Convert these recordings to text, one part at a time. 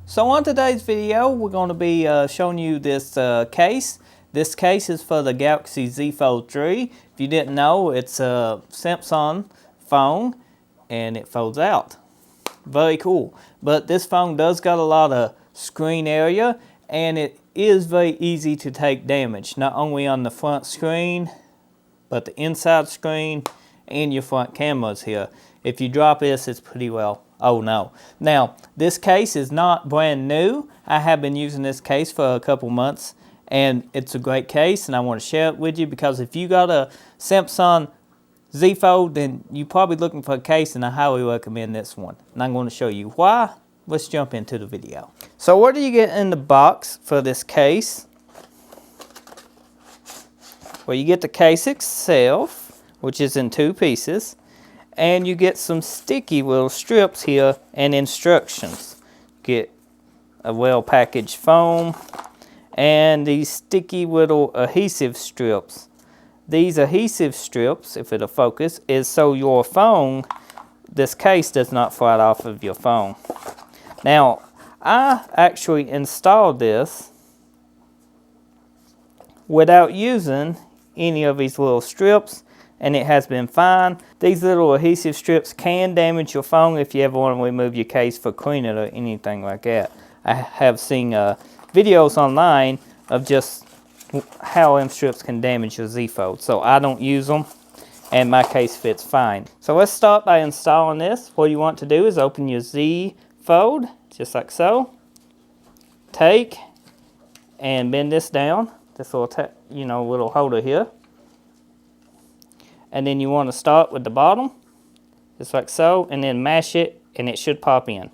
So on today's video, we're going to be showing you this case. This case is for the Galaxy Z Fold 3. If you didn't know, it's a Samsung phone and it folds out. Very cool. But this phone does got a lot of screen area and it is very easy to take damage. Not only on the front screen, but the inside screen and your front cameras here. If you drop this, it's pretty well. Oh no. Now, this case is not brand new. I have been using this case for a couple months and it's a great case and I want to share it with you because if you got a Samsung Z Fold, then you're probably looking for a case and I highly recommend this one. And I'm going to show you why. Let's jump into the video. So what do you get in the box for this case? Well, you get the case itself, which is in 2 pieces. And you get some sticky little strips here and instructions. Get a well-packaged foam and these sticky little adhesive strips. These adhesive strips, if it'll focus, is so your phone, this case does not fly off of your phone. Now, I actually installed this without using any of these little strips, and it has been fine. These little adhesive strips can damage your phone if you ever want to remove your case for cleaning or anything like that. I have seen videos online of just how them strips can damage your Z Fold. So I don't use them and my case fits fine. So let's start by installing this. What you want to do is open your Z Fold, just like so. Take and bend this down, this little, little holder here. And then you want to start with the bottom, just like so, and then mash it, and it should pop in.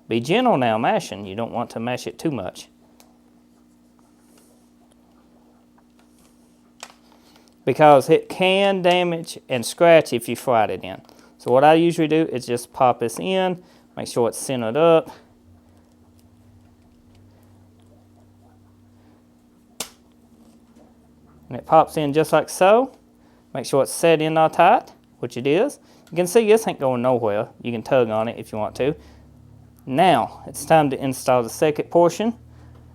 Be gentle now mashing. You don't want to mash it too much. Because it can damage and scratch if you slide it in. So what I usually do is just pop this in, make sure it's centered up. And it pops in just like so. Make sure it's set in all tight, which it is. You can see this ain't going nowhere. You can tug on it if you want to. Now, it's time to install the second portion.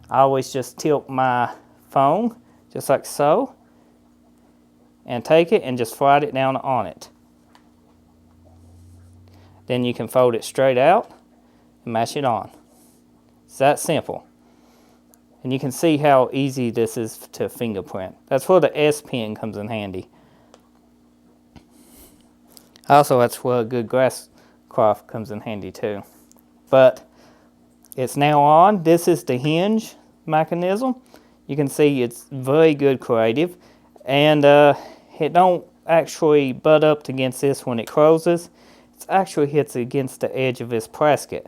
I always just tilt my phone, just like so. And take it and just slide it down on it. Then you can fold it straight out and mash it on. It's that simple. And you can see how easy this is to fingerprint. That's where the S Pen comes in handy. Also, that's where a good grass cloth comes in handy too. But it's now on. This is the hinge mechanism. You can see it's very good creative. And it don't actually butt up against this when it closes. It actually hits against the edge of this plastic.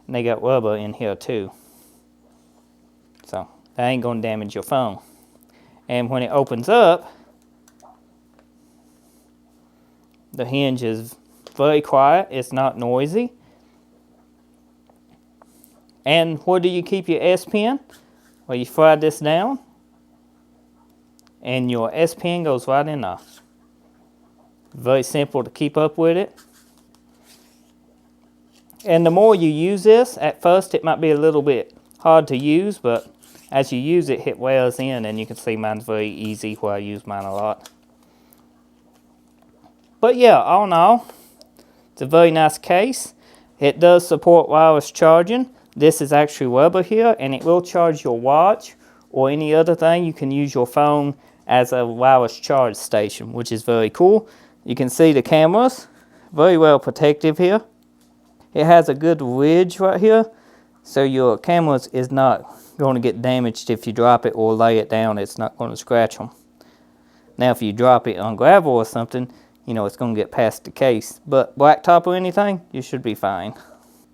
And they got rubber in here too. So that ain't going to damage your phone. And when it opens up, the hinge is very quiet. It's not noisy. And where do you keep your S Pen? Well, you slide this down. And your S Pen goes right in there. Very simple to keep up with it. And the more you use this, at first it might be a little bit hard to use, but as you use it, it wears in, and you can see mine's very easy where I use mine a lot. But yeah, all in all, it's a very nice case. It does support wireless charging. This is actually rubber here, and it will charge your watch or any other thing. You can use your phone as a wireless charge station, which is very cool. You can see the cameras, very well protective here. It has a good ridge right here, so your cameras is not going to get damaged if you drop it or lay it down. It's not going to scratch them. Now, if you drop it on gravel or something, it's going to get past the case. But blacktop or anything, you should be fine.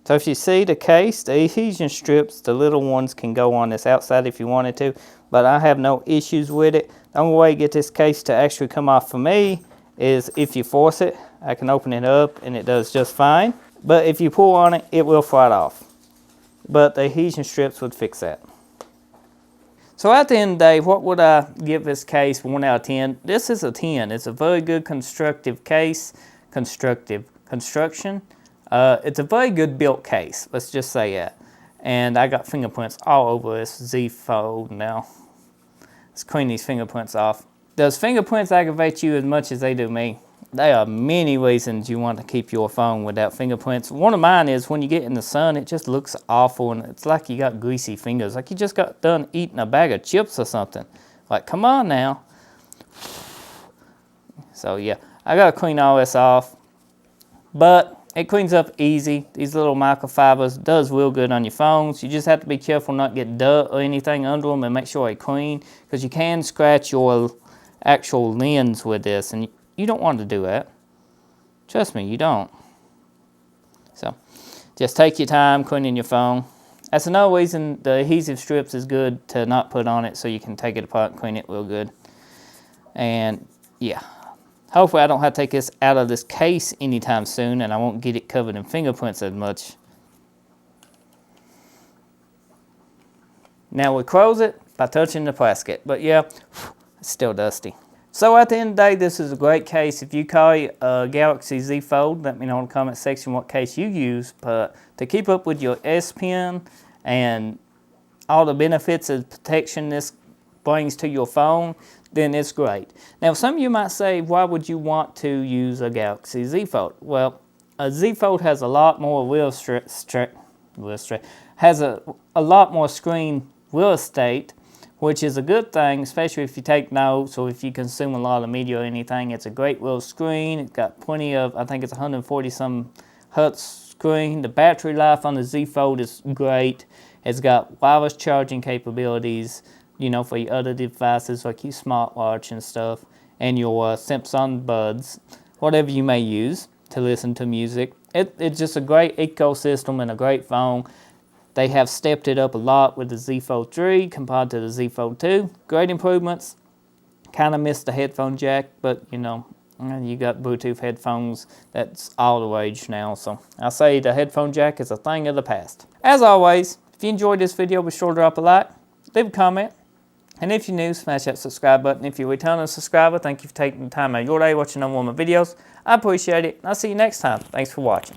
So if you see the case, the adhesion strips, the little ones can go on this outside if you wanted to. But I have no issues with it. The only way to get this case to actually come off for me is if you force it. I can open it up and it does just fine. But if you pull on it, it will fly off. But the adhesion strips would fix that. So at the end of the day, what would I give this case 1 out of 10? This is a 10. It's a very good constructive case. Construction. It's a very good built case. Let's just say that. And I got fingerprints all over this Z Fold now. Let's clean these fingerprints off. Does fingerprints aggravate you as much as they do me? There are many reasons you want to keep your phone without fingerprints. One of mine is when you get in the sun, it just looks awful and it's like you got greasy fingers, like you just got done eating a bag of chips or something. Like, come on now. So yeah, I gotta clean all this off, but it cleans up easy. These little microfibers does real good on your phones. You just have to be careful not to get dirt or anything under them and make sure they're clean, because you can scratch your actual lens with this, and you don't want to do that. Trust me, you don't. So just take your time cleaning your phone. That's another reason the adhesive strips is good to not put on it, so you can take it apart and clean it real good. And yeah, hopefully I don't have to take this out of this case anytime soon, and I won't get it covered in fingerprints as much. Now we close it by touching the plastic, but yeah, it's still dusty. So at the end of the day, this is a great case. If you carry a Galaxy Z Fold, let me know in the comment section what case you use. But to keep up with your S Pen and all the benefits of protection this brings to your phone, then it's great. Now, some of you might say, why would you want to use a Galaxy Z Fold? Well, a Z Fold has a lot more has a lot more screen real estate, which is a good thing, especially if you take notes or if you consume a lot of media or anything. It's a great little screen. It's got plenty of, I think it's 140 some hertz screen. The battery life on the Z Fold is great. It's got wireless charging capabilities, you know, for your other devices like your smartwatch and stuff, and your Samsung Buds, whatever you may use to listen to music. It's just a great ecosystem and a great phone. They have stepped it up a lot with the Z Fold 3 compared to the Z Fold 2. Great improvements. Kind of missed the headphone jack, but you know, you got Bluetooth headphones. That's all the rage now. So I say the headphone jack is a thing of the past. As always, if you enjoyed this video, be sure to drop a like, leave a comment, and if you're new, smash that subscribe button. If you're a returning subscriber, thank you for taking the time out of your day watching one of my videos. I appreciate it. I'll see you next time. Thanks for watching.